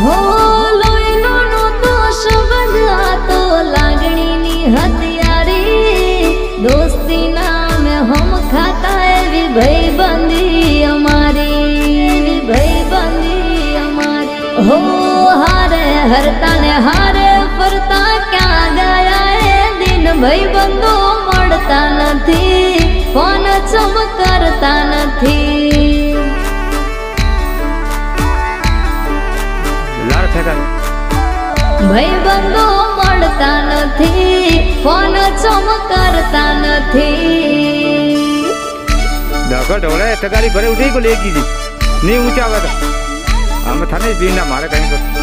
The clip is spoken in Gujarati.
હો લોહીનો નહોતો સંબંધ આ તો લાગણીની હથિયારી દોસ્તી નામે હમ ખાતા એવી ભાઈબંધી અમારી ભાઈબંધી અમારી હો હારે હરતા ને હારે ફરતા ક્યાં ગયા એ દિન ભાઈબંધો મળતા નથી ફોન ચમ કરતા નથી ભાઈબંધો મળતા નથી ફોન ચમ કરતા નથી ડગર ઢોળે તગારી ભરે ઉઠી ગયો લેગી જી નહીં ઊંચા આવે તો આમ થાને બીના મારે કઈ